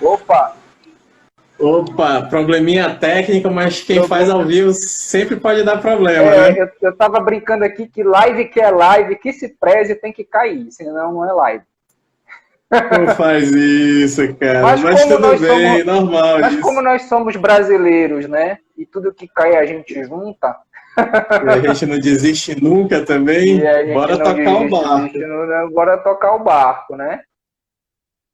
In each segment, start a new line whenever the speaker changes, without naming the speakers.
Opa!
Opa, probleminha técnica, mas quem faz ao vivo sempre pode dar problema, né?
Eu tava brincando aqui que live que é live, que se preze tem que cair, senão não é live.
Não faz isso, cara. Mas
Como
tudo bem, normal
mas
isso.
como nós somos brasileiros, né? E tudo que cai a gente junta.
E a gente não desiste nunca também.
E a gente
Bora
não
tocar o barco.
bora tocar o barco, né?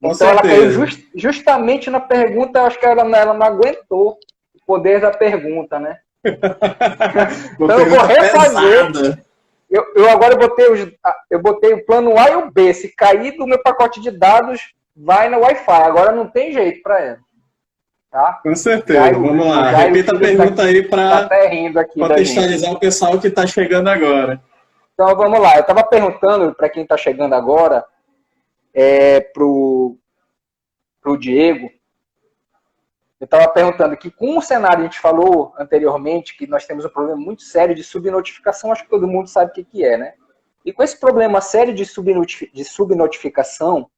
Com
Então ela caiu
certeza.
justamente na pergunta, acho que ela não aguentou o poder da pergunta, né?
Uma
Então eu vou
pergunta
refazer.
pesada.
Eu agora eu botei o plano A e o B. Se cair do meu pacote de dados, vai no Wi-Fi. Agora não tem jeito para ela. Tá?
Com certeza. Vamos lá. Repita a pergunta aí para
até rindo aqui
contextualizar o pessoal que está chegando agora.
Então vamos lá. Eu estava perguntando para quem está chegando agora, pro Diego. Eu estava perguntando que com o cenário, a gente falou anteriormente que nós temos um problema muito sério de subnotificação, acho que todo mundo sabe o que é, né? E com esse problema sério de subnotificação,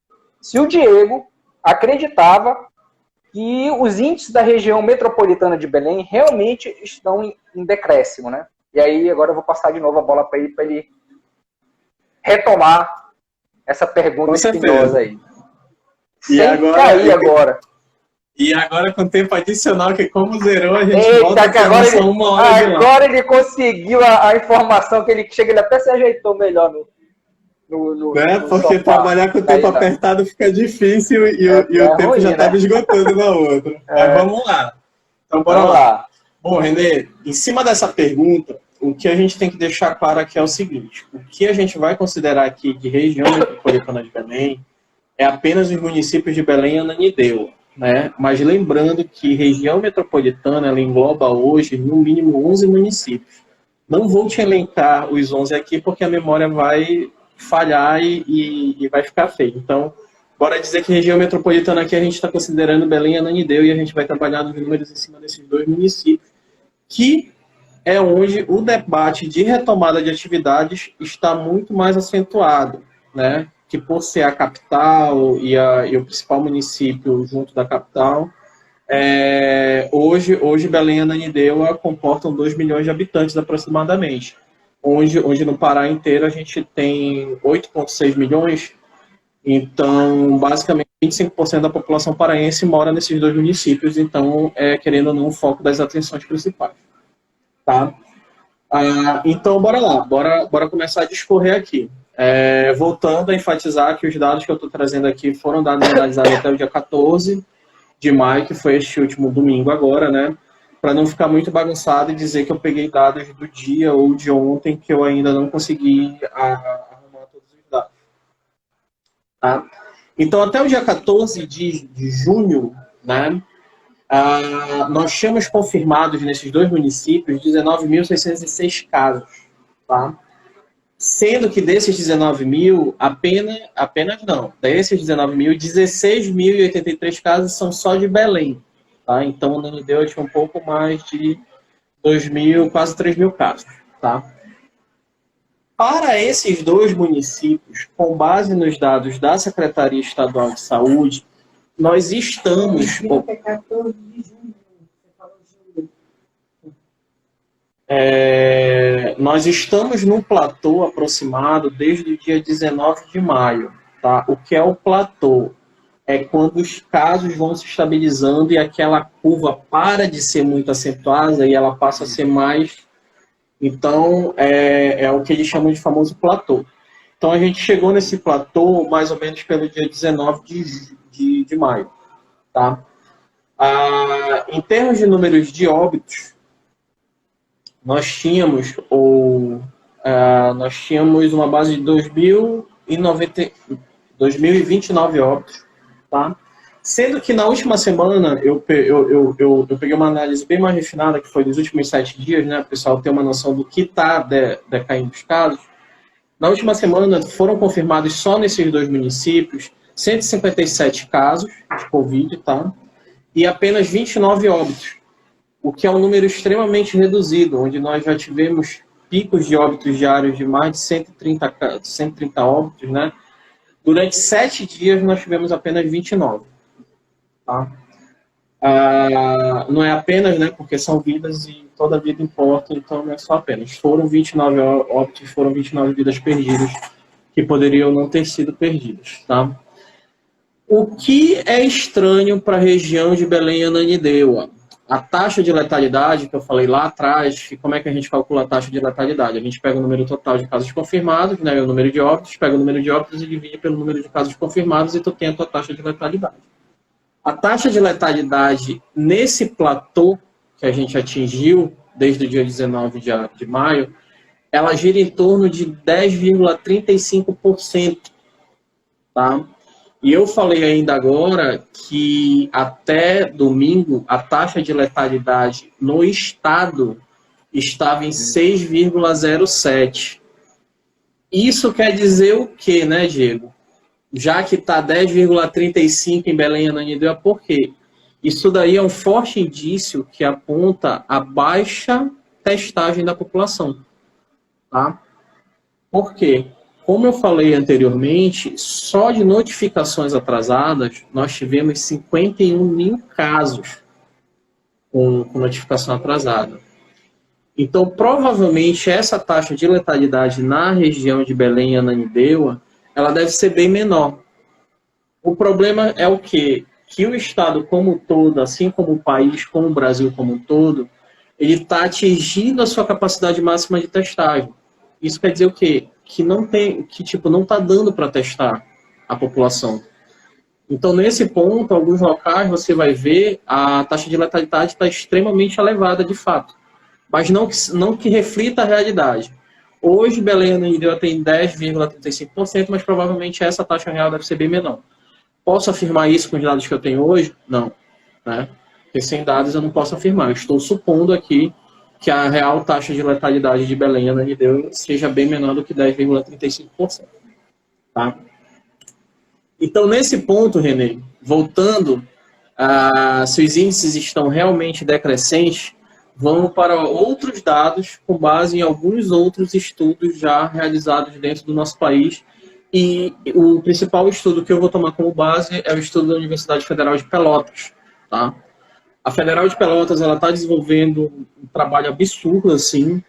se o Diego acreditava que os índices da região metropolitana de Belém realmente estão em decréscimo, né? E aí agora eu vou passar de novo a bola para ele retomar essa pergunta espinhosa aí.
E
sem
agora,
cair agora.
E agora com tempo adicional, que como zerou, a gente
volta
a ter
agora
uma hora de
agora ele conseguiu a informação que ele chega, ele até se ajeitou melhor no
porque
sofá.
trabalhar com o tempo apertado fica difícil e o tempo ruim, já estava esgotando na outra. Mas vamos lá. Então bora lá. Bom, Renê, em cima dessa pergunta, o que a gente tem que deixar claro aqui é o seguinte: o que a gente vai considerar aqui de região metropolitana de Belém é apenas os municípios de Belém e Ananindeua, né? Mas lembrando que região metropolitana ela engloba hoje no mínimo 11 municípios. Não vou te elencar os 11 aqui porque a memória vai falhar e vai ficar feio. Então, bora dizer que região metropolitana aqui a gente está considerando Belém e Ananindeua e a gente vai trabalhar nos números em cima desses dois municípios, que é onde o debate de retomada de atividades está muito mais acentuado, né? Que por ser a capital e o principal município junto da capital, hoje Belém e Ananindeua comportam 2 milhões de habitantes aproximadamente. Onde no Pará inteiro a gente tem 8,6 milhões, então basicamente 25% da população paraense mora nesses dois municípios, então querendo ou não o foco das atenções principais. Tá? Então bora lá, bora começar a discorrer aqui. Voltando a enfatizar que os dados que eu estou trazendo aqui foram dados analisados até o dia 14 de maio, que foi este último domingo agora, né? Para não ficar muito bagunçado e dizer que eu peguei dados do dia ou de ontem que eu ainda não consegui arrumar todos os dados. Tá? Então, até o dia 14 de junho, né? Nós tínhamos confirmados nesses dois municípios 19.606 casos, tá? Sendo que desses 19 mil, apenas não, desses 19 mil, 16.083 casos são só de Belém, tá? Então, no Ananindeua tinha um pouco mais de 2 mil, quase 3 mil casos, tá? Para esses dois municípios, com base nos dados da Secretaria Estadual de Saúde, nós estamos... nós estamos num platô aproximado desde o dia 19 de maio. Tá? O que é o platô? É quando os casos vão se estabilizando e aquela curva para de ser muito acentuada e ela passa a ser mais... Então, é o que eles chamam de famoso platô. Então, a gente chegou nesse platô mais ou menos pelo dia 19 de maio. Tá? Em termos de números de óbitos, nós tínhamos uma base de 2.029 óbitos, tá? Sendo que na última semana eu peguei uma análise bem mais refinada, que foi dos últimos 7 dias, né? O pessoal ter uma noção do que está decaindo os casos. Na última semana foram confirmados só nesses dois municípios 157 casos de Covid, tá? E apenas 29 óbitos, o que é um número extremamente reduzido, onde nós já tivemos picos de óbitos diários de mais de 130 óbitos, né? Durante 7 dias nós tivemos apenas 29. Tá? Não é apenas, né, porque são vidas e toda vida importa, então não é só apenas. Foram 29 óbitos, foram 29 vidas perdidas, que poderiam não ter sido perdidas. Tá? O que é estranho para a região de Belém e Ananindeua? A taxa de letalidade, que eu falei lá atrás, como é que a gente calcula a taxa de letalidade? A gente pega o número total de casos confirmados, né, o número de óbitos, pega o número de óbitos e divide pelo número de casos confirmados e tu tem a tua taxa de letalidade. A taxa de letalidade nesse platô que a gente atingiu desde o dia 19 de maio, ela gira em torno de 10,35%. Tá? E eu falei ainda agora que até domingo a taxa de letalidade no estado estava em 6,07. Isso quer dizer o quê, né, Diego? Já que está 10,35 em Belém e Ananindeua, por quê? Isso daí é um forte indício que aponta a baixa testagem da população. Tá? Por quê? Como eu falei anteriormente, só de notificações atrasadas, nós tivemos 51 mil casos com notificação atrasada. Então, provavelmente, essa taxa de letalidade na região de Belém e Ananindeua, ela deve ser bem menor. O problema é o quê? Que o Estado como um todo, assim como o país, como o Brasil como um todo, ele está atingindo a sua capacidade máxima de testagem. Isso quer dizer o quê? Que não tem, que tipo, não está dando para testar a população. Então, nesse ponto, alguns locais você vai ver a taxa de letalidade está extremamente elevada, de fato. Mas não que reflita a realidade. Hoje, Belém e Ananindeua tem 10,35%, mas provavelmente essa taxa real deve ser bem menor. Posso afirmar isso com os dados que eu tenho hoje? Não. Né? Porque sem dados eu não posso afirmar. Eu estou supondo aqui que a real taxa de letalidade de Belém e Ananindeua seja bem menor do que 10,35%. Tá? Então, nesse ponto, René, voltando, se os índices estão realmente decrescentes, vamos para outros dados com base em alguns outros estudos já realizados dentro do nosso país. E o principal estudo que eu vou tomar como base é o estudo da Universidade Federal de Pelotas. Tá? A Federal de Pelotas está desenvolvendo um trabalho absurdo, assim.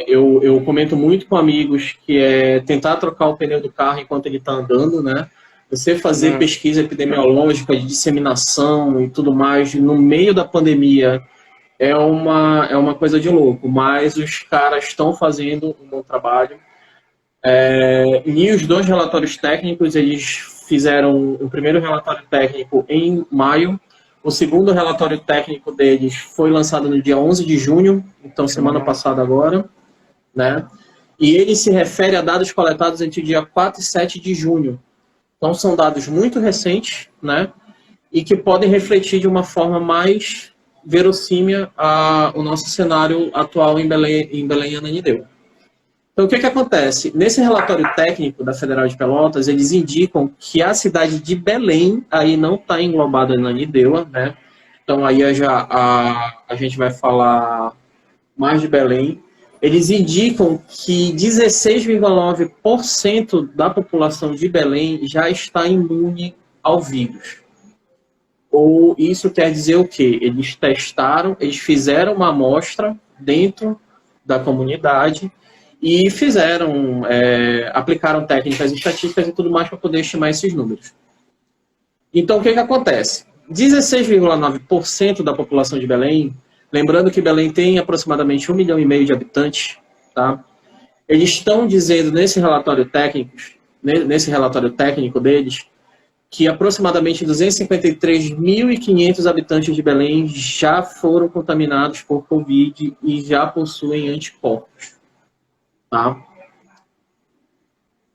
Eu comento muito com amigos que é tentar trocar o pneu do carro enquanto ele está andando, né? Você fazer pesquisa epidemiológica de disseminação e tudo mais no meio da pandemia é uma coisa de louco, mas os caras estão fazendo um bom trabalho. E os dois relatórios técnicos, eles fizeram o primeiro relatório técnico em maio, o segundo relatório técnico deles foi lançado no dia 11 de junho, então semana passada agora, né? E ele se refere a dados coletados entre o dia 4 e 7 de junho. Então são dados muito recentes, né? E que podem refletir de uma forma mais verossímil o nosso cenário atual em Belém e Ananindeua. Então, o que acontece? Nesse relatório técnico da Federal de Pelotas, eles indicam que a cidade de Belém aí não está englobada na Ananindeua, né? Então, aí a gente vai falar mais de Belém. Eles indicam que 16,9% da população de Belém já está imune ao vírus. Ou isso quer dizer o quê? Eles testaram, eles fizeram uma amostra dentro da comunidade e aplicaram técnicas estatísticas e tudo mais para poder estimar esses números. Então, o que acontece? 16,9% da população de Belém, lembrando que Belém tem aproximadamente 1,5 milhão de habitantes, tá? Eles estão dizendo nesse relatório técnico deles, que aproximadamente 253.500 habitantes de Belém já foram contaminados por Covid e já possuem anticorpos. Tá?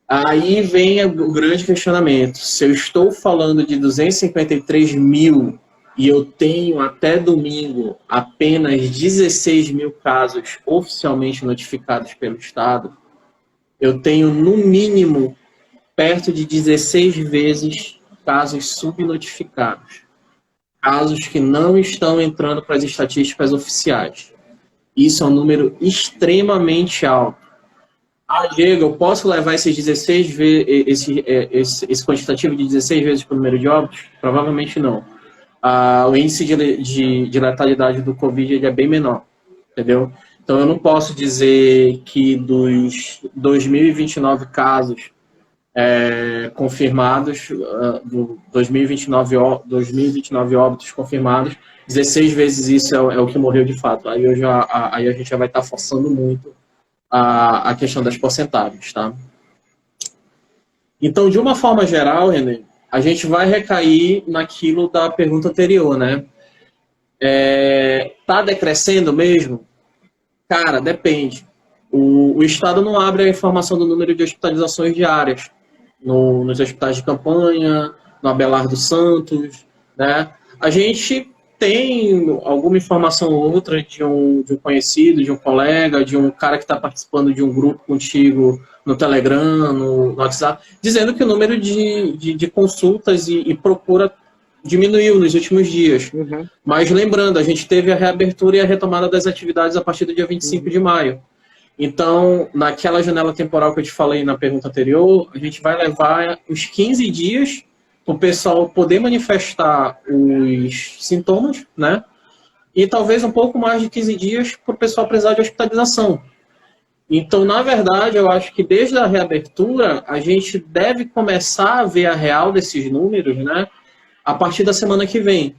Aí vem o grande questionamento. Se eu estou falando de 253 mil e eu tenho até domingo apenas 16 mil casos oficialmente notificados pelo Estado, eu tenho no mínimo perto de 16 vezes casos subnotificados. Casos que não estão entrando para as estatísticas oficiais. Isso é um número extremamente alto. Diego, eu posso levar esses 16 vezes, esse quantitativo de 16 vezes para o número de óbitos? Provavelmente não. O índice de letalidade do Covid ele é bem menor, entendeu? Então eu não posso dizer que dos 2.029 casos confirmados, do 2029 óbitos confirmados, 16 vezes isso é o que morreu de fato. Aí a gente já vai estar forçando muito a questão das porcentagens, tá? Então, de uma forma geral, René, a gente vai recair naquilo da pergunta anterior, né? Tá decrescendo mesmo? Cara, depende. O Estado não abre a informação do número de hospitalizações diárias nos hospitais de campanha, no Abelardo Santos, né? A gente tem alguma informação ou outra de um conhecido, de um colega, de um cara que está participando de um grupo contigo no Telegram, no WhatsApp, dizendo que o número de consultas e procura diminuiu nos últimos dias. Uhum. Mas lembrando, a gente teve a reabertura e a retomada das atividades a partir do dia 25 de maio. Então, naquela janela temporal que eu te falei na pergunta anterior, a gente vai levar uns 15 dias para o pessoal poder manifestar os sintomas, né? E talvez um pouco mais de 15 dias para o pessoal precisar de hospitalização. Então, na verdade, eu acho que desde a reabertura, a gente deve começar a ver a real desses números, né? A partir da semana que vem.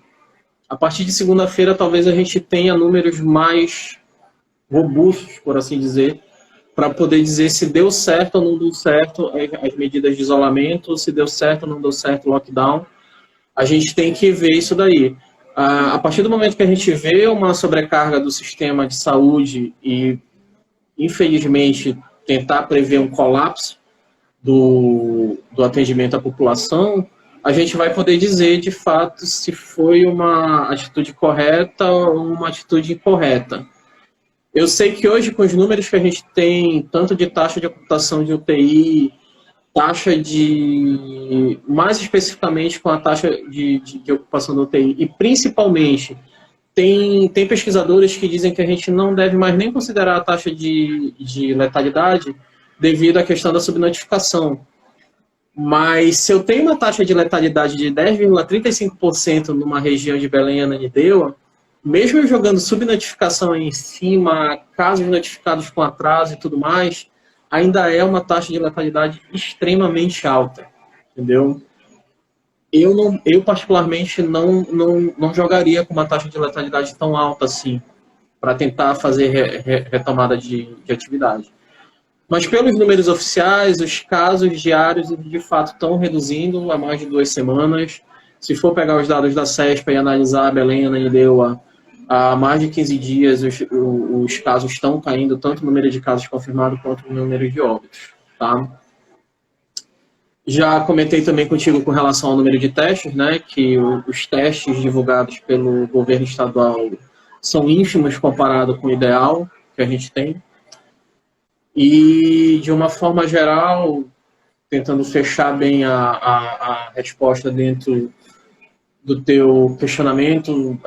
A partir de segunda-feira, talvez a gente tenha números mais robustos, por assim dizer, para poder dizer se deu certo ou não deu certo as medidas de isolamento, se deu certo ou não deu certo o lockdown. A gente tem que ver isso daí. A partir do momento que a gente vê uma sobrecarga do sistema de saúde e, infelizmente, tentar prever um colapso do atendimento à população, a gente vai poder dizer, de fato, se foi uma atitude correta ou uma atitude incorreta. Eu sei que hoje, com os números que a gente tem, tanto de taxa de ocupação de UTI, taxa de... mais especificamente com a taxa de ocupação da UTI, e principalmente, tem pesquisadores que dizem que a gente não deve mais nem considerar a taxa de letalidade devido à questão da subnotificação. Mas se eu tenho uma taxa de letalidade de 10,35% numa região de Belém e Ananindeua, mesmo eu jogando subnotificação em cima, casos notificados com atraso e tudo mais, ainda é uma taxa de letalidade extremamente alta, entendeu? Eu particularmente, não jogaria com uma taxa de letalidade tão alta assim, para tentar fazer retomada de atividade. Mas pelos números oficiais, os casos diários de fato estão reduzindo há mais de 2 semanas. Se for pegar os dados da CESP e analisar Belém e Ananindeua, há mais de 15 dias os casos estão caindo, tanto o número de casos confirmados quanto o número de óbitos. Tá? Já comentei também contigo com relação ao número de testes, né, que os testes divulgados pelo governo estadual são ínfimos comparado com o ideal que a gente tem. E, de uma forma geral, tentando fechar bem a resposta dentro do teu questionamento,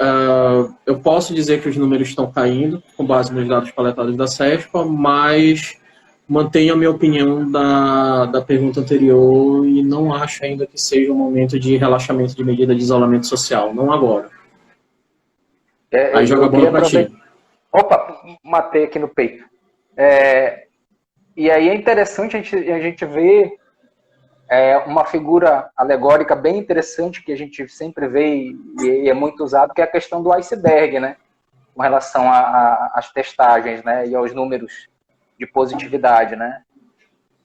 eu posso dizer que os números estão caindo, com base nos dados coletados da CESPA, mas mantenho a minha opinião da pergunta anterior e não acho ainda que seja um momento de relaxamento de medida de isolamento social, não agora. Aí joga a bola para ti.
Opa, matei aqui no peito. E aí é interessante a gente ver uma figura alegórica bem interessante que a gente sempre vê e é muito usado, que é a questão do iceberg, né? Com relação às testagens, né? E aos números de positividade, né?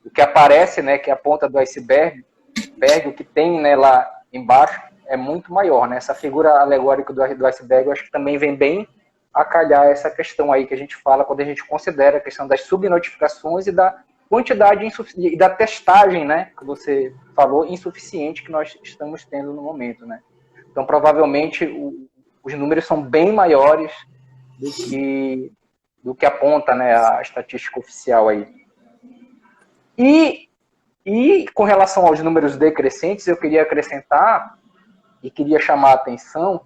O que aparece, né? Que é a ponta do iceberg, o que tem, né, lá embaixo é muito maior, né? Essa figura alegórica do iceberg eu acho que também vem bem a calhar essa questão aí que a gente fala quando a gente considera a questão das subnotificações e da quantidade e da testagem, né, que você falou, insuficiente que nós estamos tendo no momento, né? Então, provavelmente, os números são bem maiores do que aponta, né, a estatística oficial aí. E com relação aos números decrescentes, eu queria acrescentar e queria chamar a atenção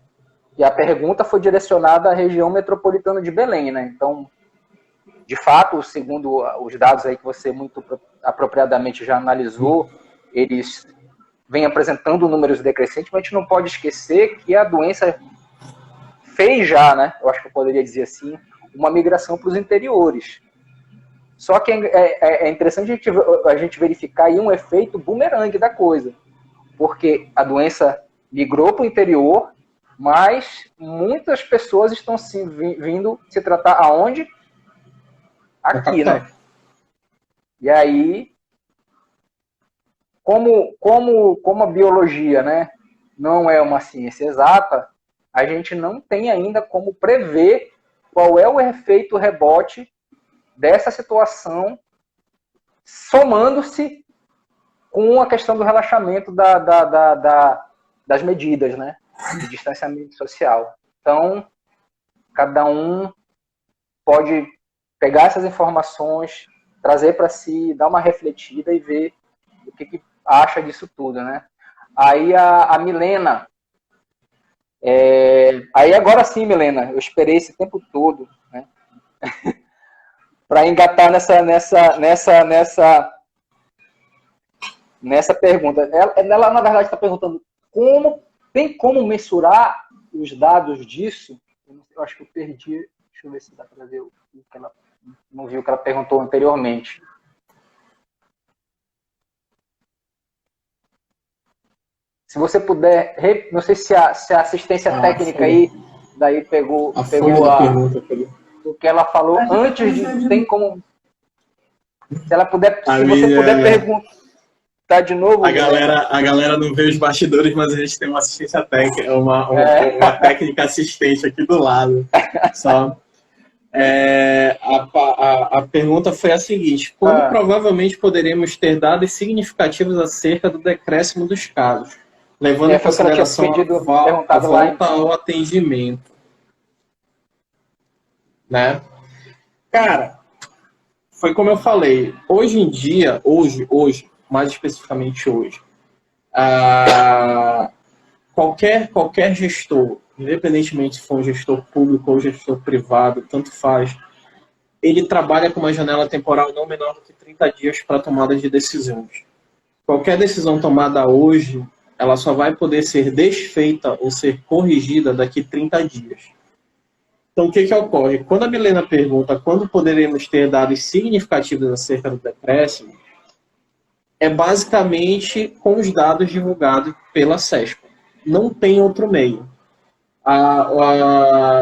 que a pergunta foi direcionada à região metropolitana de Belém, né? Então, de fato, segundo os dados aí que você muito apropriadamente já analisou, eles vêm apresentando números decrescentes, mas a gente não pode esquecer que a doença fez já, né? Eu acho que eu poderia dizer assim, uma migração para os interiores. Só que é interessante a gente verificar aí um efeito bumerangue da coisa, porque a doença migrou para o interior, mas muitas pessoas estão vindo se tratar aonde? Aqui, né? E aí, como a biologia, né, não é uma ciência exata, a gente não tem ainda como prever qual é o efeito rebote dessa situação, somando-se com a questão do relaxamento das medidas, né, de distanciamento social. Então, cada um pode pegar essas informações, trazer para si, dar uma refletida e ver o que acha disso tudo, né? Aí a Milena, aí agora sim, Milena, eu esperei esse tempo todo, né? para engatar nessa pergunta. Ela na verdade, está perguntando tem como mensurar os dados disso? Eu acho que eu perdi. Deixa eu ver se dá para ver o que ela não viu o que ela perguntou anteriormente. Se você puder, não sei se a assistência técnica aí daí pegou a pergunta, o que ela falou antes de tem como. Se ela puder, se você puder perguntar de novo.
A galera não vê os bastidores, mas a gente tem uma assistência técnica, uma técnica assistente aqui do lado. Só. A pergunta foi a seguinte: como provavelmente poderemos ter dados significativos acerca do decréscimo dos casos, levando em consideração a volta ao atendimento? Né? Cara, foi como eu falei, hoje em dia, hoje, mais especificamente hoje, qualquer gestor, independentemente se for um gestor público ou gestor privado, tanto faz, ele trabalha com uma janela temporal não menor do que 30 dias para tomada de decisões. Qualquer decisão tomada hoje, ela só vai poder ser desfeita ou ser corrigida daqui 30 dias. Então, o que ocorre? Quando a Milena pergunta quando poderemos ter dados significativos acerca do decréscimo, é basicamente com os dados divulgados pela CESPA. Não tem outro meio.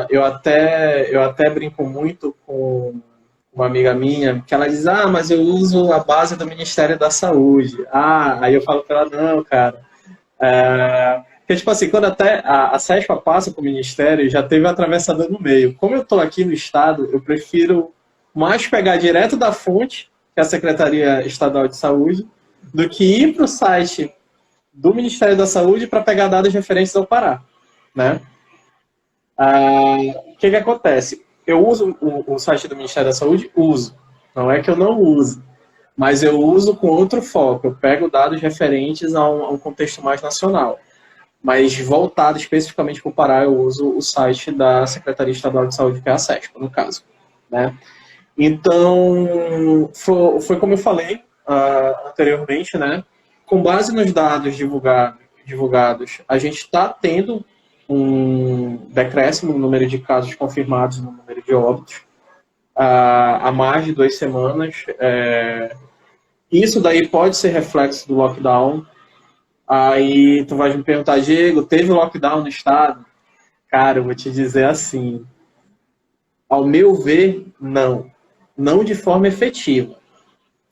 Eu até brinco muito com uma amiga minha, que ela diz, mas eu uso a base do Ministério da Saúde. Aí eu falo para ela, não, cara. Porque, tipo assim, quando até a CESPA passa para o Ministério, já teve um atravessador no meio. Como eu estou aqui no Estado, eu prefiro mais pegar direto da fonte, que é a Secretaria Estadual de Saúde, do que ir para o site do Ministério da Saúde para pegar dados referentes ao Pará, né? O que acontece? Eu uso o site do Ministério da Saúde? Uso. Não é que eu não uso. Mas eu uso com outro foco. Eu pego dados referentes a um contexto mais nacional. Mas voltado especificamente para o Pará, eu uso o site da Secretaria Estadual de Saúde, que é a CESPA, no caso. Né? Então, foi como eu falei anteriormente, né? Com base nos dados divulgados, a gente está tendo um decréscimo no número de casos confirmados e no número de óbitos há mais de 2 semanas. Isso daí pode ser reflexo do lockdown. Aí tu vai me perguntar, Diego, teve lockdown no estado? Cara, eu vou te dizer assim, ao meu ver, não de forma efetiva.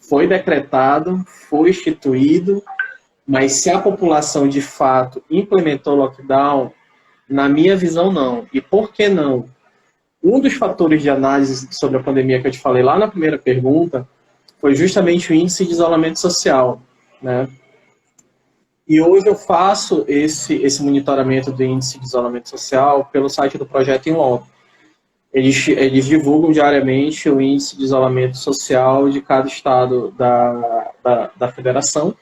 Foi decretado, foi instituído, mas se a população de fato implementou lockdown, na minha visão não. E por que não? Um dos fatores de análise sobre a pandemia que eu te falei lá na primeira pergunta foi justamente o índice de isolamento social, né? E hoje eu faço esse monitoramento do índice de isolamento social pelo site do Projeto In Loco. Eles divulgam diariamente o índice de isolamento social de cada estado da federação.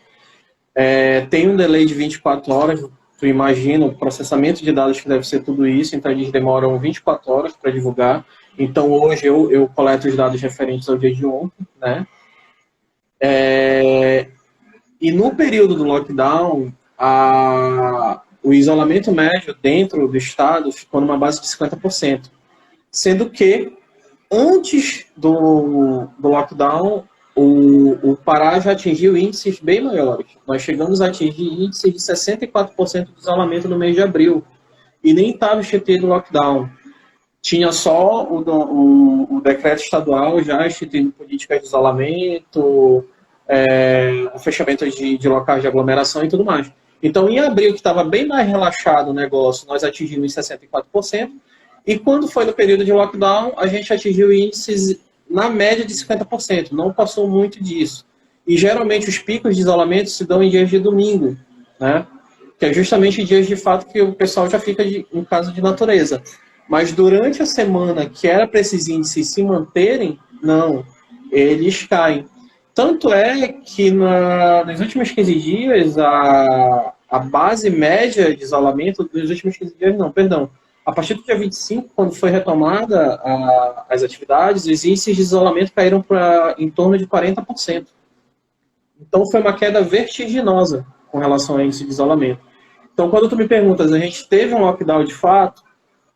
Tem um delay de 24 horas, tu imagina o processamento de dados que deve ser tudo isso, então eles demoram 24 horas para divulgar. Então, hoje eu coleto os dados referentes ao dia de ontem, né? E no período do lockdown, o isolamento médio dentro do estado ficou numa base de 50%. Sendo que, antes do lockdown, o Pará já atingiu índices bem maiores. Nós chegamos a atingir índices de 64% de isolamento no mês de abril. E nem estava instituído o lockdown. Tinha só o decreto estadual já instituindo políticas de isolamento, o fechamento de locais de aglomeração e tudo mais. Então, em abril, que estava bem mais relaxado o negócio, nós atingimos 64%, e quando foi no período de lockdown, a gente atingiu índices na média de 50%, não passou muito disso. E geralmente os picos de isolamento se dão em dias de domingo, né? Que é justamente dias de fato que o pessoal já fica em casa de natureza. Mas durante a semana que era para esses índices se manterem, não, eles caem. Tanto é que nos últimos 15 dias, a base média de isolamento, nos últimos 15 dias não, perdão, a partir do dia 25, quando foi retomada as atividades, os índices de isolamento caíram para em torno de 40%. Então foi uma queda vertiginosa com relação ao índice de isolamento. Então, quando tu me perguntas, a gente teve um lockdown de fato?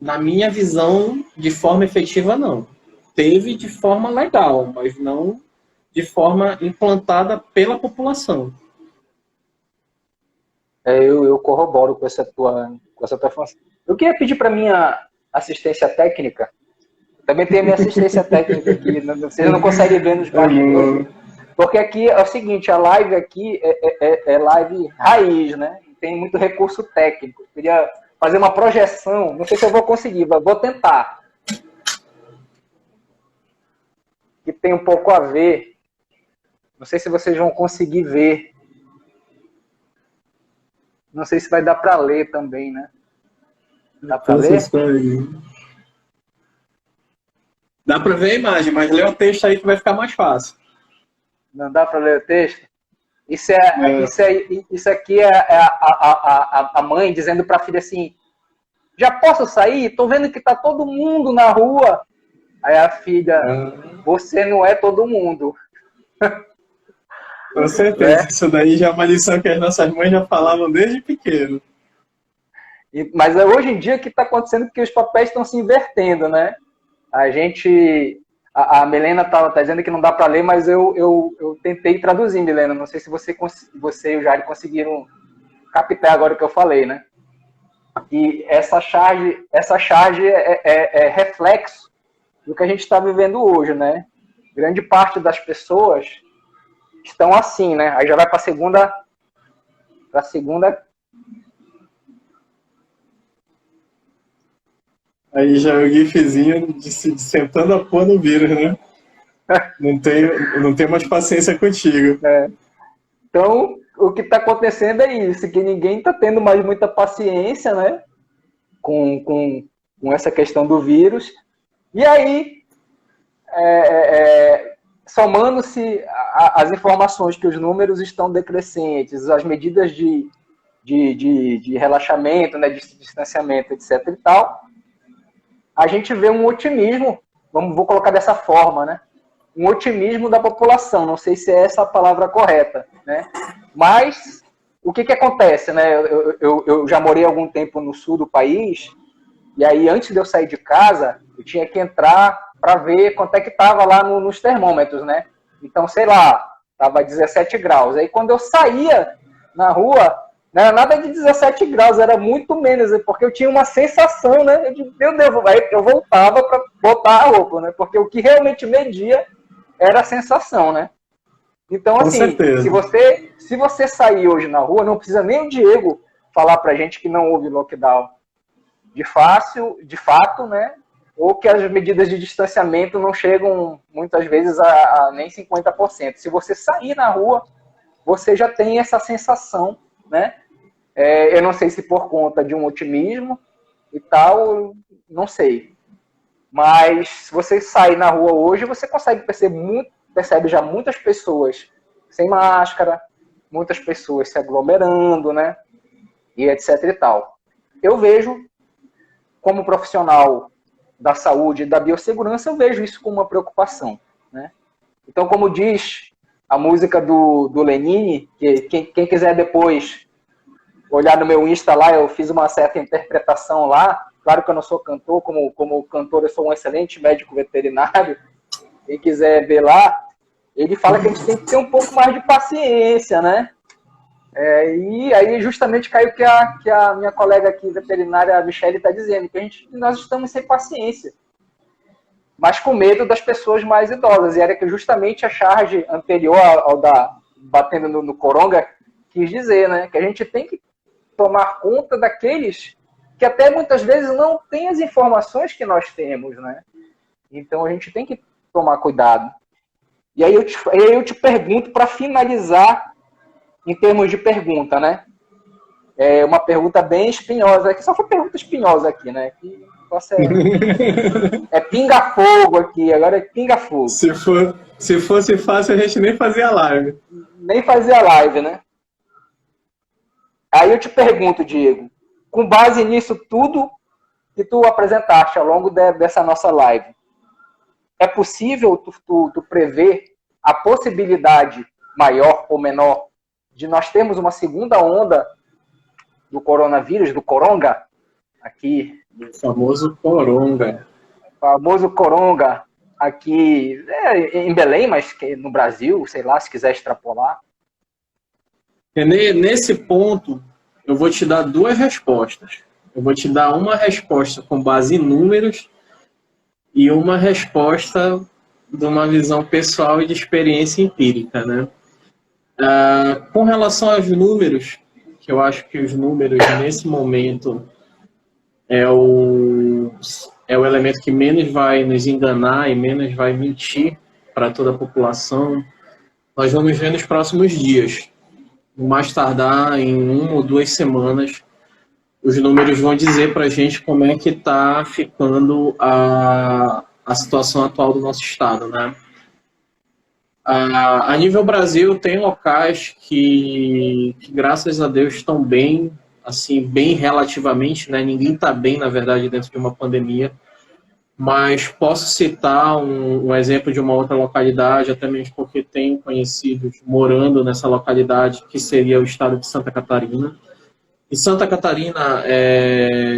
Na minha visão, de forma efetiva, não. Teve de forma legal, mas não de forma implantada pela população.
Eu corroboro com essa tua informação. Eu queria pedir para minha assistência técnica. Também tem a minha assistência técnica aqui. Vocês não conseguem ver nos bastidores. Porque aqui é o seguinte, a live aqui é live raiz, né? Tem muito recurso técnico. Eu queria fazer uma projeção. Não sei se eu vou conseguir, mas vou tentar. Que tem um pouco a ver. Não sei se vocês vão conseguir ver. Não sei se vai dar para ler também, né? Dá para ler?
Dá para ver a imagem, mas lê o texto aí que vai ficar mais fácil.
Não dá para ler o texto? Isso aqui é a mãe dizendo para a filha assim, já posso sair? Tô vendo que tá todo mundo na rua. Aí a filha, você não é todo mundo.
Com certeza, isso daí já é uma lição que as nossas mães já falavam desde pequeno.
Mas hoje em dia o que está acontecendo é que os papéis estão se invertendo, né? A Milena tá dizendo que não dá para ler, mas eu tentei traduzir, Milena. Não sei se você e o Jair conseguiram captar agora o que eu falei, né? E essa charge é reflexo do que a gente está vivendo hoje, né? Grande parte das pessoas estão assim, né? Aí já vai para a segunda.
Aí já é o gifzinho de sentando a pôr no vírus, né? Não tenho mais paciência contigo.
Então, o que está acontecendo é isso, que ninguém está tendo mais muita paciência, né? Com essa questão do vírus. E aí, somando-se as informações que os números estão decrescentes, as medidas de relaxamento, né, de distanciamento, etc. e tal, a gente vê um otimismo, vou colocar dessa forma, né? Um otimismo da população, não sei se é essa a palavra correta, né? Mas o que acontece, né? Eu já morei algum tempo no sul do país, e aí antes de eu sair de casa, eu tinha que entrar para ver quanto é que estava lá nos termômetros, né? Então, sei lá, estava 17 graus. Aí quando eu saía na rua, não era nada de 17 graus, era muito menos, porque eu tinha uma sensação, né? Meu Deus, eu voltava para botar a roupa, né? Porque o que realmente media era a sensação, né? Então, assim, se você sair hoje na rua, não precisa nem o Diego falar pra gente que não houve lockdown de fato, né? Ou que as medidas de distanciamento não chegam, muitas vezes, a nem 50%. Se você sair na rua, você já tem essa sensação, né? Eu não sei se por conta de um otimismo e tal, não sei. Mas se você sair na rua hoje, você consegue percebe já muitas pessoas sem máscara, muitas pessoas se aglomerando, né? E etc e tal. Eu vejo, como profissional da saúde e da biossegurança, eu vejo isso como uma preocupação, né? Então, como diz a música do Lenine, que quem quiser depois olhar no meu Insta lá, eu fiz uma certa interpretação lá. Claro que eu não sou cantor, como cantor eu sou um excelente médico veterinário. Quem quiser ver lá, ele fala que a gente tem que ter um pouco mais de paciência, né? E aí justamente caiu que a minha colega aqui veterinária, a Michelle, está dizendo, que nós estamos sem paciência, mas com medo das pessoas mais idosas. E era que justamente a charge anterior ao da batendo no Coronga quis dizer, né? Que a gente tem que tomar conta daqueles que até muitas vezes não têm as informações que nós temos, né? Então a gente tem que tomar cuidado. E aí eu te pergunto, para finalizar, em termos de pergunta, né? É uma pergunta bem espinhosa, que só foi pergunta espinhosa aqui, né? Que é pinga-fogo aqui, agora é pinga-fogo.
Se fosse fácil, a gente nem fazia live.
Nem fazia live, né? Aí eu te pergunto, Diego, com base nisso tudo que tu apresentaste ao longo dessa nossa live, é possível tu prever a possibilidade maior ou menor de nós termos uma segunda onda do coronavírus, do Coronga, aqui.
O famoso Coronga.
O famoso Coronga, aqui em Belém, mas no Brasil, sei lá, se quiser extrapolar.
Nesse ponto, eu vou te dar duas respostas. Eu vou te dar uma resposta com base em números e uma resposta de uma visão pessoal e de experiência empírica, né? Com relação aos números, que eu acho que os números nesse momento é o elemento que menos vai nos enganar e menos vai mentir para toda a população, nós vamos ver nos próximos dias. Mais tardar, em 1 ou 2 semanas, os números vão dizer para a gente como é que está ficando a situação atual do nosso estado, né? A nível Brasil, tem locais que graças a Deus estão bem, assim, bem relativamente, né? Ninguém está bem, na verdade, dentro de uma pandemia, mas posso citar um exemplo de uma outra localidade, até mesmo porque tenho conhecidos morando nessa localidade, que seria o estado de Santa Catarina. E Santa Catarina,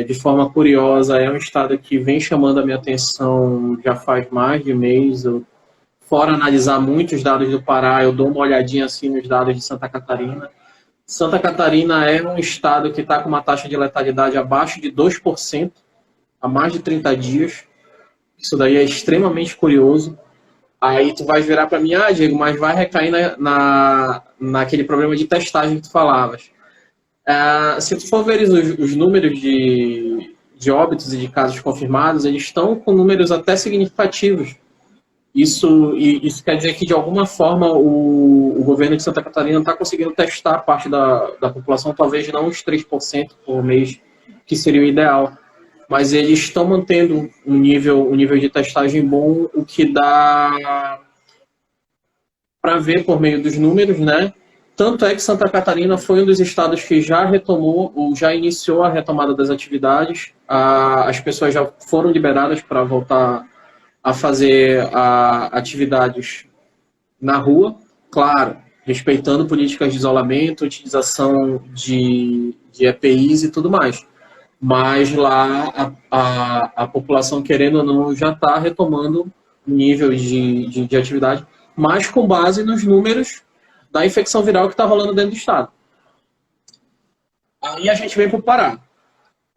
de forma curiosa, é um estado que vem chamando a minha atenção já faz mais de mês. Fora analisar muitos dados do Pará, eu dou uma olhadinha assim nos dados de Santa Catarina. Santa Catarina é um estado que está com uma taxa de letalidade abaixo de 2% há mais de 30 dias. Isso daí é extremamente curioso. Aí tu vai virar para mim, Diego, mas vai recair naquele problema de testagem que tu falavas. Se tu for ver os números de óbitos e de casos confirmados, eles estão com números até significativos. Isso quer dizer que, de alguma forma, o governo de Santa Catarina está conseguindo testar parte da população, talvez não os 3% por mês, que seria o ideal. Mas eles estão mantendo um nível de testagem bom, o que dá para ver por meio dos números, né? Tanto é que Santa Catarina foi um dos estados que já retomou, ou já iniciou a retomada das atividades. As pessoas já foram liberadas para voltar a fazer atividades na rua, claro, respeitando políticas de isolamento, utilização de EPIs e tudo mais. Mas lá a população, querendo ou não, já está retomando o nível de atividade, mas com base nos números da infecção viral que está rolando dentro do estado. Aí a gente vem para o Pará.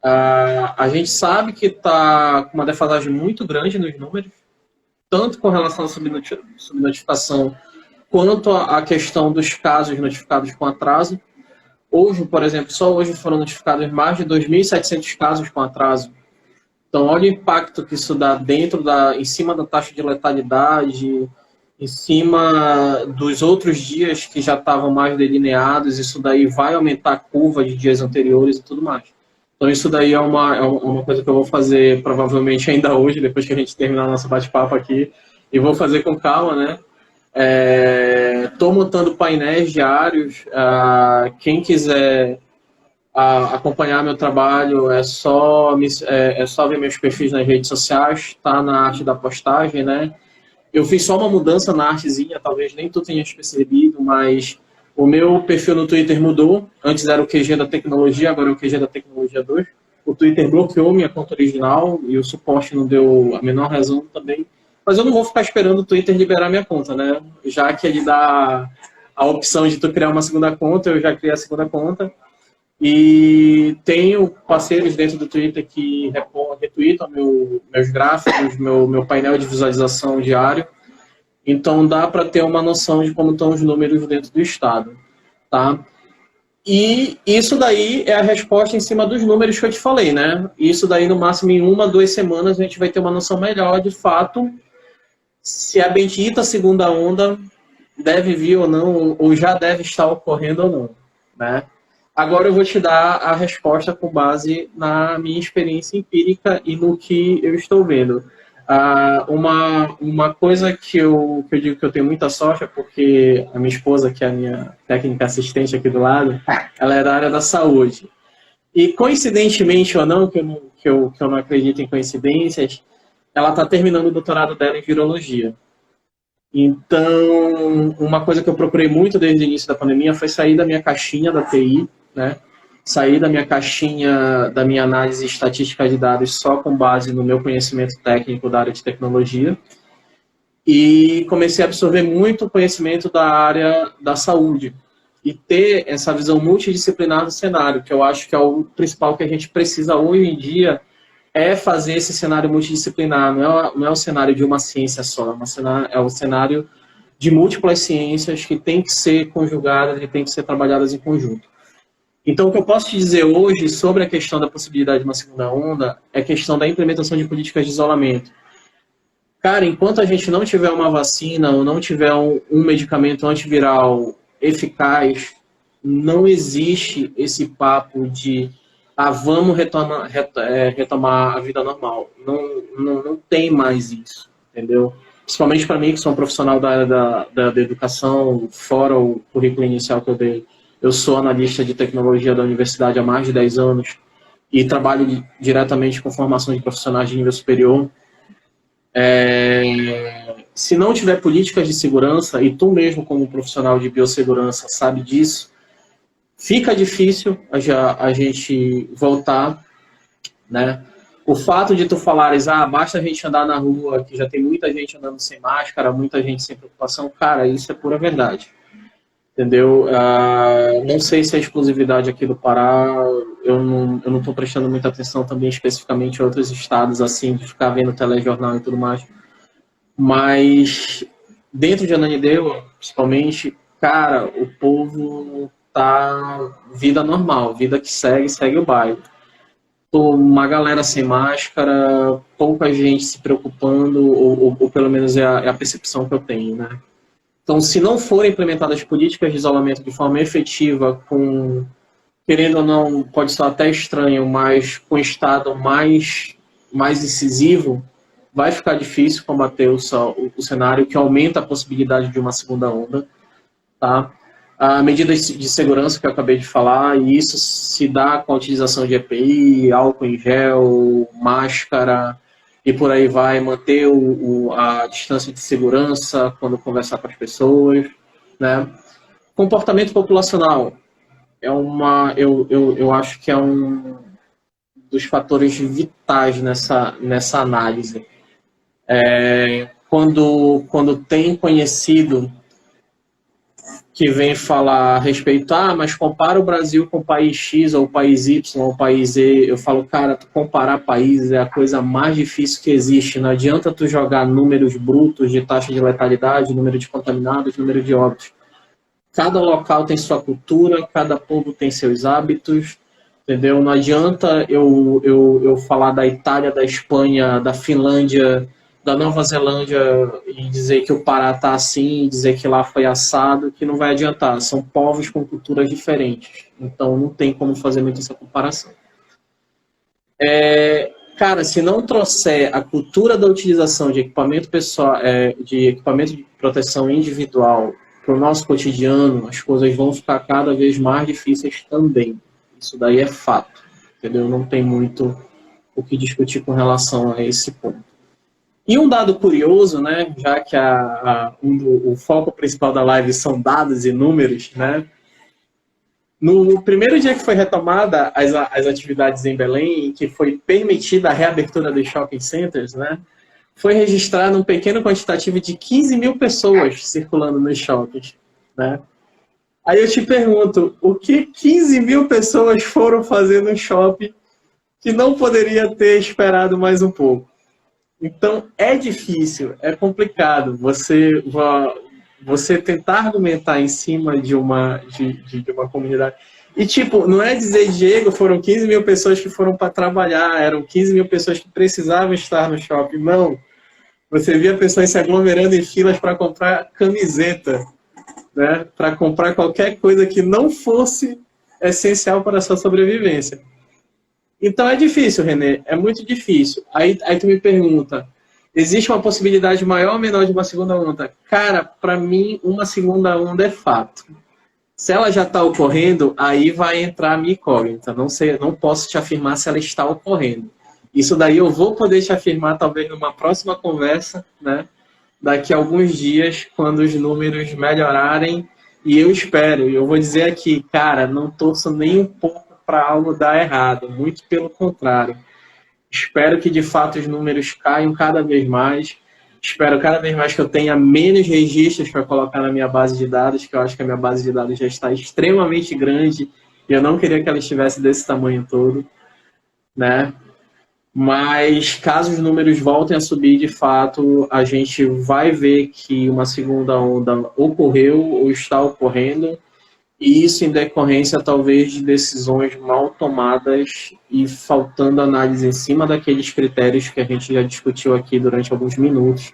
A gente sabe que está com uma defasagem muito grande nos números, tanto com relação à subnotificação, quanto à questão dos casos notificados com atraso. Hoje, por exemplo, só hoje foram notificados mais de 2.700 casos com atraso. Então, olha o impacto que isso dá em cima da taxa de letalidade, em cima dos outros dias que já estavam mais delineados. Isso daí vai aumentar a curva de dias anteriores e tudo mais. Então, isso daí é uma coisa que eu vou fazer provavelmente ainda hoje, depois que a gente terminar nosso bate-papo aqui. E vou fazer com calma, né? Estou montando painéis diários. Quem quiser acompanhar meu trabalho, é só ver meus perfis nas redes sociais, tá na arte da postagem, né? Eu fiz só uma mudança na artezinha, talvez nem tu tenhas percebido, mas o meu perfil no Twitter mudou. Antes era o QG da Tecnologia, agora é o QG da Tecnologia 2. O Twitter bloqueou minha conta original e o suporte não deu a menor razão também. Mas eu não vou ficar esperando o Twitter liberar minha conta, né? Já que ele dá a opção de tu criar uma segunda conta, eu já criei a segunda conta. E tenho parceiros dentro do Twitter que retweetam meus gráficos, meu painel de visualização diário. Então dá para ter uma noção de como estão os números dentro do estado, tá? E isso daí é a resposta em cima dos números que eu te falei, né? Isso daí no máximo em 1, 2 semanas a gente vai ter uma noção melhor de fato se a bendita segunda onda deve vir ou não, ou já deve estar ocorrendo ou não, né? Agora eu vou te dar a resposta com base na minha experiência empírica e no que eu estou vendo. Uma coisa que eu digo que eu tenho muita sorte é porque a minha esposa, que é a minha técnica assistente aqui do lado, ela é da área da saúde. E coincidentemente ou não, que eu não acredito em coincidências, ela está terminando o doutorado dela em virologia. Então, uma coisa que eu procurei muito desde o início da pandemia foi sair da minha caixinha da TI, né? Sair da minha caixinha, da minha análise estatística de dados só com base no meu conhecimento técnico da área de tecnologia e comecei a absorver muito conhecimento da área da saúde e ter essa visão multidisciplinar do cenário, que eu acho que é o principal que a gente precisa hoje em dia, é fazer esse cenário multidisciplinar, não é o cenário de uma ciência só, é o cenário de múltiplas ciências que tem que ser conjugadas e tem que ser trabalhadas em conjunto. Então, o que eu posso te dizer hoje sobre a questão da possibilidade de uma segunda onda é a questão da implementação de políticas de isolamento. Cara, enquanto a gente não tiver uma vacina ou não tiver um medicamento antiviral eficaz, não existe esse papo de vamos retomar a vida normal. Não tem mais isso, entendeu? Principalmente para mim, que sou um profissional da área da educação, fora o currículo inicial que eu dei. Eu sou analista de tecnologia da universidade há mais de 10 anos e trabalho diretamente com formação de profissionais de nível superior. Se não tiver políticas de segurança, e tu mesmo como profissional de biossegurança sabe disso, fica difícil a gente voltar, né? O fato de tu falares, basta a gente andar na rua, que já tem muita gente andando sem máscara, muita gente sem preocupação, cara, isso é pura verdade. Entendeu? Não sei se é exclusividade aqui do Pará, eu não estou prestando muita atenção também especificamente em outros estados, assim, de ficar vendo telejornal e tudo mais. Mas dentro de Ananindeua, principalmente, cara, o povo tá vida normal, vida que segue o baile. Uma galera sem máscara, pouca gente se preocupando, ou pelo menos é a percepção que eu tenho, né? Então, se não forem implementadas políticas de isolamento de forma efetiva, querendo ou não, pode ser até estranho, mas com o Estado mais incisivo, vai ficar difícil combater o cenário que aumenta a possibilidade de uma segunda onda, tá? A medida de segurança que eu acabei de falar, e isso se dá com a utilização de EPI, álcool em gel, máscara, e por aí vai, manter a distância de segurança quando conversar com as pessoas, né? Comportamento populacional eu acho que é um dos fatores vitais nessa análise. Quando tem conhecido que vem falar a respeito, mas compara o Brasil com o país X, ou o país Y, ou o país Z, eu falo, cara, comparar países é a coisa mais difícil que existe, não adianta tu jogar números brutos de taxa de letalidade, número de contaminados, número de óbitos. Cada local tem sua cultura, cada povo tem seus hábitos, entendeu? Não adianta eu falar da Itália, da Espanha, da Finlândia, da Nova Zelândia e dizer que o Pará está assim, dizer que lá foi assado, que não vai adiantar. São povos com culturas diferentes. Então, não tem como fazer muito essa comparação. Cara, se não trouxer a cultura da utilização de equipamento pessoal, de equipamento de proteção individual para o nosso cotidiano, as coisas vão ficar cada vez mais difíceis também. Isso daí é fato, entendeu? Não tem muito o que discutir com relação a esse ponto. E um dado curioso, né, já que o foco principal da live são dados e números, né, no primeiro dia que foi retomada as atividades em Belém, que foi permitida a reabertura dos shopping centers, né, foi registrado um pequeno quantitativo de 15 mil pessoas circulando nos shoppings, né. Aí eu te pergunto, o que 15 mil pessoas foram fazer no shopping que não poderia ter esperado mais um pouco? Então, é difícil, é complicado você tentar argumentar em cima de uma comunidade. E, tipo, não é dizer, Diego, foram 15 mil pessoas que foram para trabalhar, eram 15 mil pessoas que precisavam estar no shopping. Não. Você via pessoas se aglomerando em filas para comprar camiseta, né? Para comprar qualquer coisa que não fosse essencial para a sua sobrevivência. Então é difícil, René, é muito difícil. Aí tu me pergunta, existe uma possibilidade maior ou menor de uma segunda onda? Cara, para mim, uma segunda onda é fato. Se ela já está ocorrendo, aí vai entrar a minha incógnita. Não sei, não posso te afirmar se ela está ocorrendo. Isso daí eu vou poder te afirmar talvez numa próxima conversa, né? Daqui a alguns dias, quando os números melhorarem, e eu espero, e eu vou dizer aqui, cara, não torço nem um pouco para algo dar errado, muito pelo contrário. Espero que de fato os números caiam cada vez mais. Espero cada vez mais que eu tenha menos registros para colocar na minha base de dados, que eu acho que a minha base de dados já está extremamente grande e eu não queria que ela estivesse desse tamanho todo, né? Mas caso os números voltem a subir de fato, a gente vai ver que uma segunda onda ocorreu ou está ocorrendo. E isso em decorrência, talvez, de decisões mal tomadas e faltando análise em cima daqueles critérios que a gente já discutiu aqui durante alguns minutos,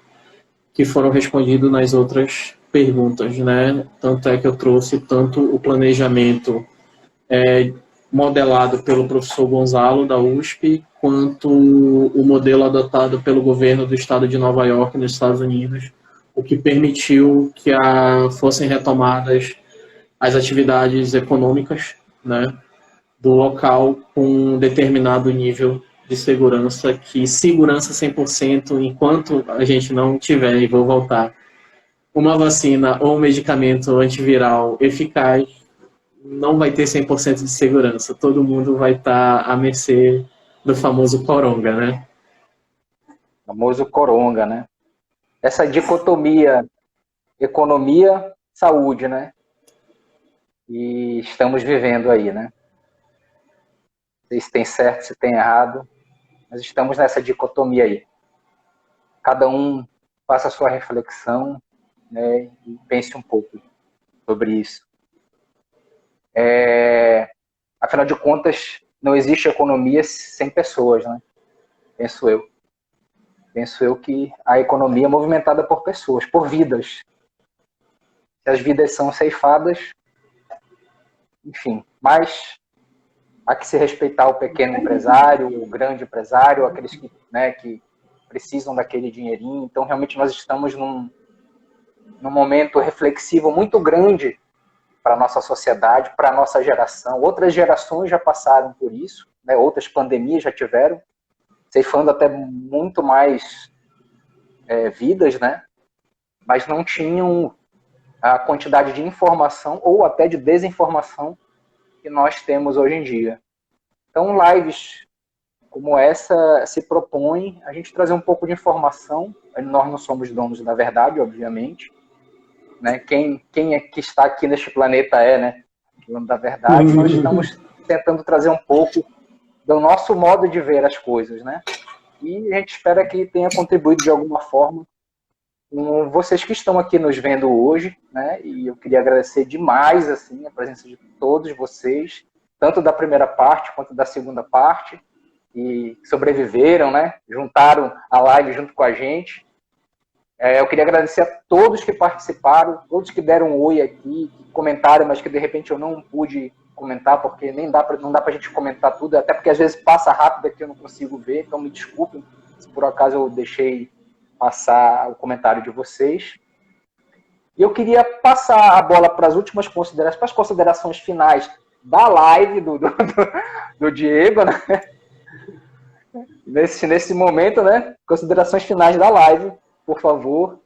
que foram respondidos nas outras perguntas, né? Tanto é que eu trouxe tanto o planejamento modelado pelo professor Gonzalo, da USP, quanto o modelo adotado pelo governo do estado de Nova York, nos Estados Unidos, o que permitiu que fossem retomadas as atividades econômicas, né, do local com um determinado nível de segurança, que segurança 100%, enquanto a gente não tiver, e vou voltar, uma vacina ou um medicamento antiviral eficaz, não vai ter 100% de segurança. Todo mundo vai estar à mercê do famoso coronga, né?
Famoso coronga, né? Essa dicotomia economia, saúde, né? E estamos vivendo aí, né? Não sei se tem certo, se tem errado, mas estamos nessa dicotomia aí. Cada um faça a sua reflexão, né, e pense um pouco sobre isso. Afinal de contas, não existe economia sem pessoas, né? Penso eu. Penso eu que a economia é movimentada por pessoas, por vidas. Se as vidas são ceifadas, enfim, mas há que se respeitar o pequeno empresário, o grande empresário, aqueles que, né, que precisam daquele dinheirinho. Então, realmente, nós estamos num momento reflexivo muito grande para a nossa sociedade, para a nossa geração. Outras gerações já passaram por isso, né? Outras pandemias já tiveram, ceifando até muito mais vidas, né? Mas não tinham a quantidade de informação ou até de desinformação que nós temos hoje em dia. Então, lives como essa se propõem a gente trazer um pouco de informação. Nós não somos donos da verdade, obviamente, né? Quem é que está aqui neste planeta né? Dono da verdade. Nós estamos tentando trazer um pouco do nosso modo de ver as coisas, né? E a gente espera que tenha contribuído de alguma forma com vocês que estão aqui nos vendo hoje, né? E eu queria agradecer demais assim, a presença de todos vocês, tanto da primeira parte quanto da segunda parte, e sobreviveram, né? Juntaram a live junto com a gente. Eu queria agradecer a todos que participaram, todos que deram um oi aqui, que comentaram, mas que de repente eu não pude comentar, porque não dá para a gente comentar tudo, até porque às vezes passa rápido aqui, eu não consigo ver, então me desculpem se por acaso eu deixei passar o comentário de vocês. E eu queria passar a bola para as últimas considerações, para as considerações finais da live do Diego, né? Nesse momento, né? Considerações finais da live, por favor.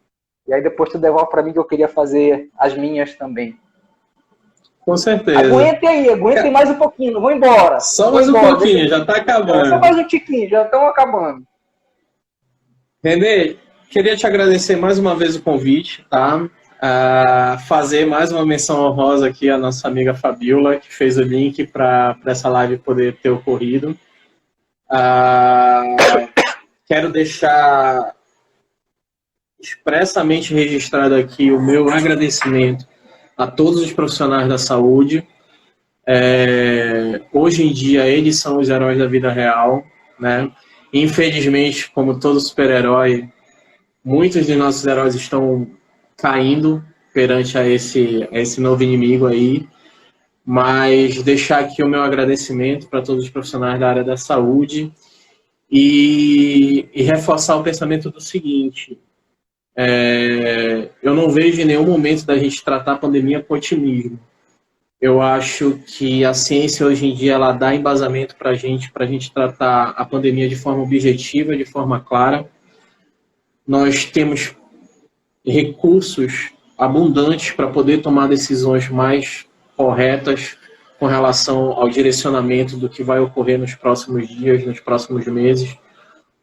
E aí depois tu devolve para mim que eu queria fazer as minhas também.
Com certeza.
Aguentem mais um pouquinho, não vou embora.
Só mais um pouquinho, já está acabando.
Só mais um tiquinho, já estão acabando.
Renê, queria te agradecer mais uma vez o convite, tá? Fazer mais uma menção honrosa aqui à nossa amiga Fabiola, que fez o link para essa live poder ter ocorrido. Quero deixar expressamente registrado aqui o meu agradecimento a todos os profissionais da saúde. Hoje em dia, eles são os heróis da vida real, né? Infelizmente, como todo super-herói, muitos de nossos heróis estão caindo perante a esse novo inimigo aí, mas deixar aqui o meu agradecimento para todos os profissionais da área da saúde e reforçar o pensamento do seguinte: eu não vejo em nenhum momento da gente tratar a pandemia com otimismo. Eu acho que a ciência hoje em dia ela dá embasamento para a gente tratar a pandemia de forma objetiva, de forma clara. Nós temos recursos abundantes para poder tomar decisões mais corretas com relação ao direcionamento do que vai ocorrer nos próximos dias, nos próximos meses,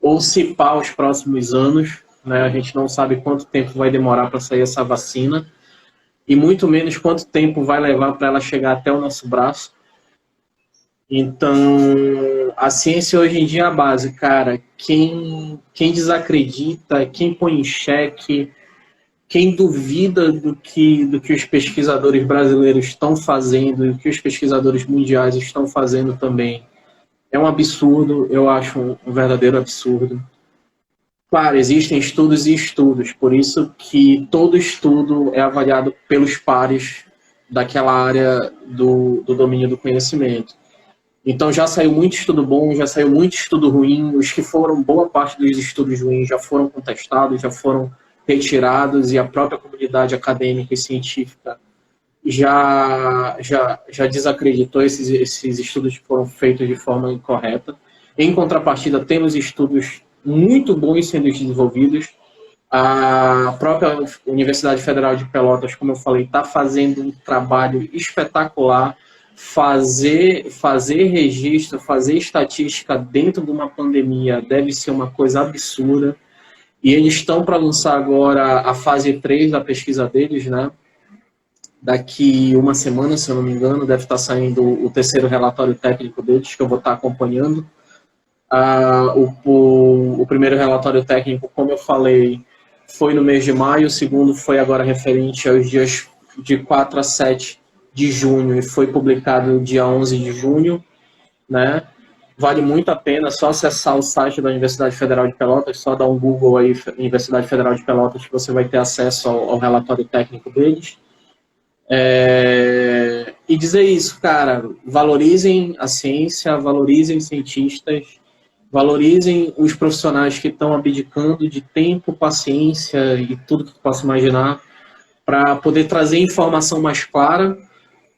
ou se pá, os próximos anos, né? A gente não sabe quanto tempo vai demorar para sair essa vacina, e muito menos quanto tempo vai levar para ela chegar até o nosso braço. Então, a ciência hoje em dia é a base, cara. Quem desacredita, quem põe em xeque, quem duvida do que os pesquisadores brasileiros estão fazendo e o que os pesquisadores mundiais estão fazendo também, é um absurdo, eu acho um verdadeiro absurdo. Claro, existem estudos e estudos, por isso que todo estudo é avaliado pelos pares daquela área do domínio do conhecimento. Então já saiu muito estudo bom, já saiu muito estudo ruim, os que foram, boa parte dos estudos ruins já foram contestados, já foram retirados, e a própria comunidade acadêmica e científica já desacreditou esses estudos que foram feitos de forma incorreta. Em contrapartida, temos estudos muito bons sendo desenvolvidos. A própria Universidade Federal de Pelotas, como eu falei, está fazendo um trabalho espetacular. Fazer registro, fazer estatística dentro de uma pandemia deve ser uma coisa absurda. E eles estão para lançar agora a fase 3 da pesquisa deles, né? Daqui uma semana, se eu não me engano, deve estar saindo o terceiro relatório técnico deles, que eu vou estar acompanhando. O primeiro relatório técnico, como eu falei, foi no mês de maio, o segundo foi agora referente aos dias de 4 a 7 de junho e foi publicado dia 11 de junho, né? Vale muito a pena só acessar o site da Universidade Federal de Pelotas, só dar um Google aí, Universidade Federal de Pelotas, que você vai ter acesso ao relatório técnico deles. E dizer isso, cara, valorizem a ciência, valorizem os cientistas, valorizem os profissionais que estão abdicando de tempo, paciência e tudo que tu possa imaginar para poder trazer informação mais clara,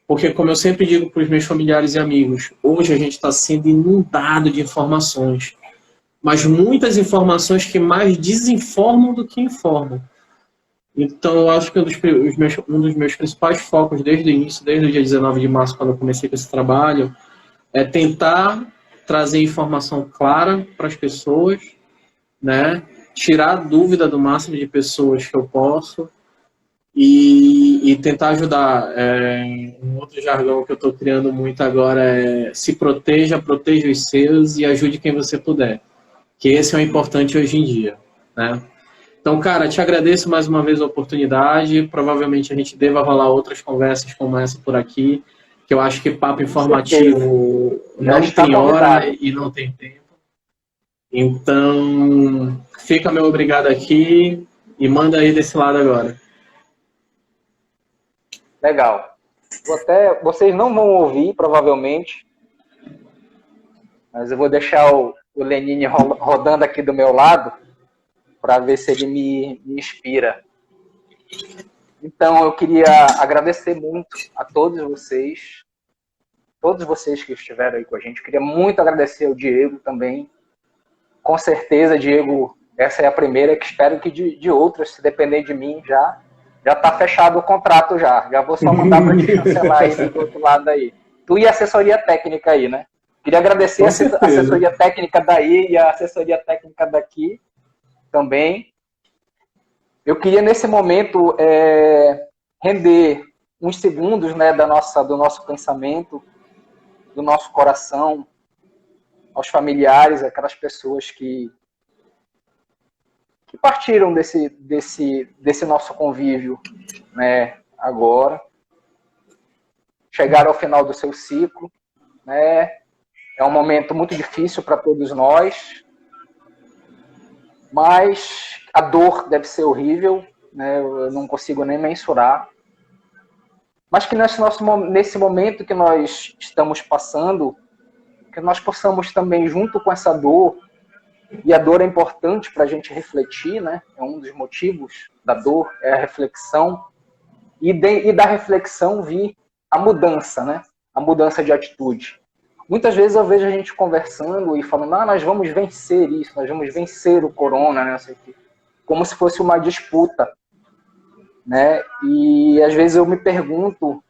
porque, como eu sempre digo para os meus familiares e amigos, hoje a gente está sendo inundado de informações, mas muitas informações que mais desinformam do que informam. Então, eu acho que um dos meus principais focos desde o início, desde o dia 19 de março, quando eu comecei com esse trabalho, é tentar trazer informação clara para as pessoas, né? Tirar a dúvida do máximo de pessoas que eu posso e tentar ajudar. Um outro jargão que eu estou criando muito agora é: se proteja, proteja os seus e ajude quem você puder. Que esse é o importante hoje em dia, né? Então, cara, te agradeço mais uma vez a oportunidade. Provavelmente a gente deva rolar outras conversas como essa por aqui, que eu acho que papo informativo não tem hora e não tem tempo. Então, fica meu obrigado aqui e manda aí desse lado agora.
Legal. Vocês não vão ouvir, provavelmente, mas eu vou deixar o Lenine rodando aqui do meu lado para ver se ele me inspira. Então, eu queria agradecer muito a todos vocês todos vocês que estiveram aí com a gente. Queria muito agradecer ao Diego também. Com certeza, Diego, essa é a primeira, que espero que de outras, se depender de mim, já está fechado o contrato já. Já vou só mandar para te chancelar aí do outro lado aí. Tu e a assessoria técnica aí, né? Queria agradecer a assessoria técnica daí e a assessoria técnica daqui também. Eu queria, nesse momento, render uns segundos, né, do nosso pensamento, do nosso coração, aos familiares, aquelas pessoas que partiram desse nosso convívio, né, agora, chegaram ao final do seu ciclo, né, é um momento muito difícil para todos nós, mas a dor deve ser horrível, né, eu não consigo nem mensurar, mas que nesse momento que nós estamos passando, que nós possamos também, junto com essa dor, e a dor é importante para a gente refletir, né? É um dos motivos da dor, é a reflexão, e da reflexão vir a mudança, né? A mudança de atitude. Muitas vezes eu vejo a gente conversando e falando, nós vamos vencer isso, nós vamos vencer o corona, né? Como se fosse uma disputa, né? E às vezes eu me pergunto,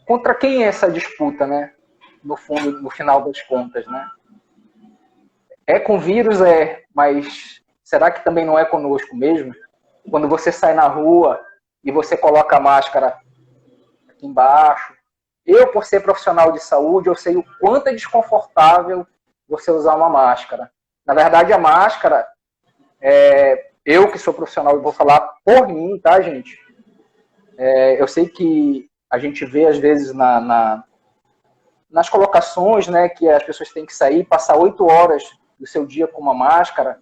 contra quem é essa disputa, né? No final das contas, né? É com vírus, mas será que também não é conosco mesmo? Quando você sai na rua e você coloca a máscara aqui embaixo, eu, por ser profissional de saúde, eu sei o quanto é desconfortável você usar uma máscara. Na verdade, a máscara, eu que sou profissional e vou falar por mim, tá, gente? Eu sei que a gente vê, às vezes, nas colocações, né, que as pessoas têm que sair, passar 8 horas do seu dia com uma máscara,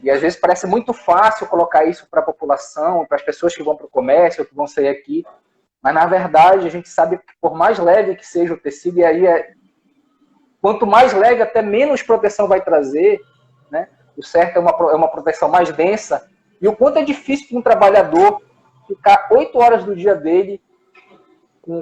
e às vezes parece muito fácil colocar isso para a população, para as pessoas que vão para o comércio, que vão sair aqui, mas na verdade a gente sabe que por mais leve que seja o tecido, e aí quanto mais leve, até menos proteção vai trazer, né? O certo é uma proteção mais densa, e o quanto é difícil para um trabalhador ficar 8 horas do dia dele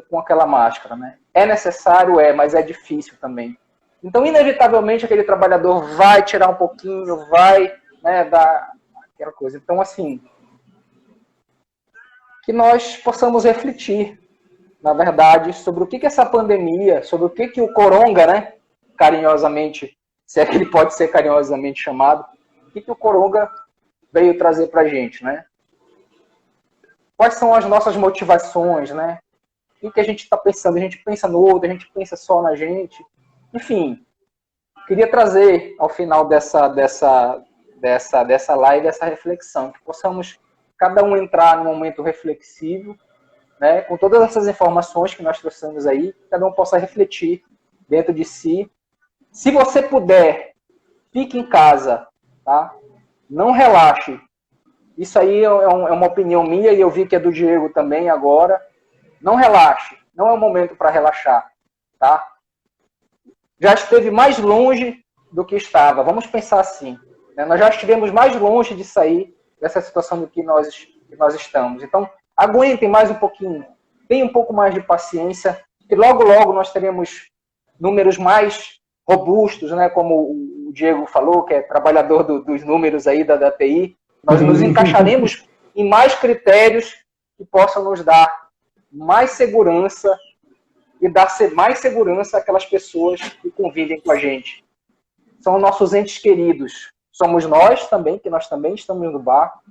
com aquela máscara, né? É necessário, mas é difícil também. Então, inevitavelmente, aquele trabalhador vai tirar um pouquinho, vai, né, dar aquela coisa. Então, assim, que nós possamos refletir, na verdade, sobre o que essa pandemia, sobre o que o coronga, né, carinhosamente, se é que ele pode ser carinhosamente chamado, o que o coronga veio trazer para a gente, né? Quais são as nossas motivações, né? O que a gente está pensando? A gente pensa no outro, a gente pensa só na gente. Enfim, queria trazer ao final dessa live essa reflexão, que possamos cada um entrar num momento reflexivo, né, com todas essas informações que nós trouxemos aí, cada um possa refletir dentro de si. Se você puder, fique em casa, tá? Não relaxe. Isso aí é uma opinião minha e eu vi que é do Diego também agora. Não relaxe, não é o momento para relaxar, tá? Já esteve mais longe do que estava, vamos pensar assim, né? Nós já estivemos mais longe de sair dessa situação do que nós estamos. Então, aguentem mais um pouquinho, tenham um pouco mais de paciência, e logo, logo nós teremos números mais robustos, né? Como o Diego falou, que é trabalhador dos números aí da TI, nós nos encaixaremos em mais critérios que possam nos dar mais segurança e dar mais segurança àquelas pessoas que convivem com a gente. São nossos entes queridos. Somos nós também, que nós também estamos no barco,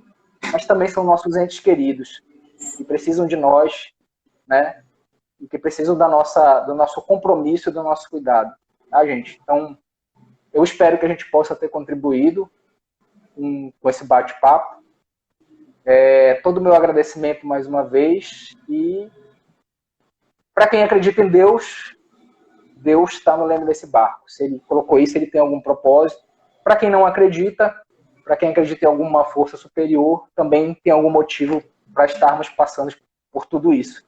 mas também são nossos entes queridos, que precisam de nós, né? E que precisam do nosso compromisso e do nosso cuidado. Tá, gente? Então, eu espero que a gente possa ter contribuído com esse bate-papo. Todo o meu agradecimento mais uma vez, e para quem acredita em Deus, Deus está no leme desse barco. Se ele colocou isso, ele tem algum propósito. Para quem não acredita, para quem acredita em alguma força superior, também tem algum motivo para estarmos passando por tudo isso.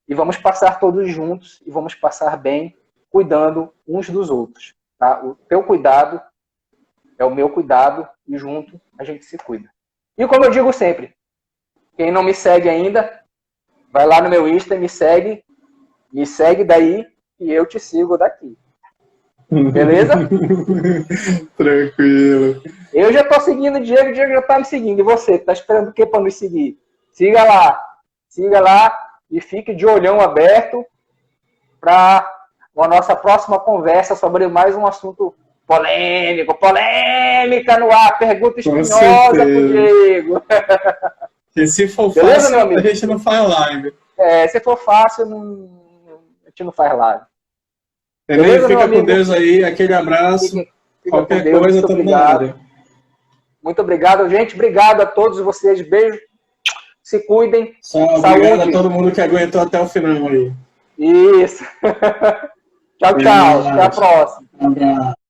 E vamos passar todos juntos, e vamos passar bem, cuidando uns dos outros. Tá? O teu cuidado é o meu cuidado, e junto a gente se cuida. E como eu digo sempre, quem não me segue ainda, vai lá no meu Insta e me segue, Me segue daí e eu te sigo daqui. Beleza?
Tranquilo.
Eu já tô seguindo o Diego já tá me seguindo. E você, tá esperando o que para nos seguir? Siga lá e fique de olhão aberto para a nossa próxima conversa sobre mais um assunto polêmica no ar, pergunta espinhosa pro Diego.
E se for
beleza,
fácil, a gente não faz live.
Se for fácil, a gente não faz live.
Beleza, fica com Deus aí, aquele abraço.
Fica
qualquer coisa, estamos na área.
Muito obrigado, gente. Obrigado a todos vocês. Beijo. Se cuidem.
Saúde. Obrigado a todo mundo que aguentou até o final aí.
Isso. Tchau, tchau. Até a próxima.
Um abraço.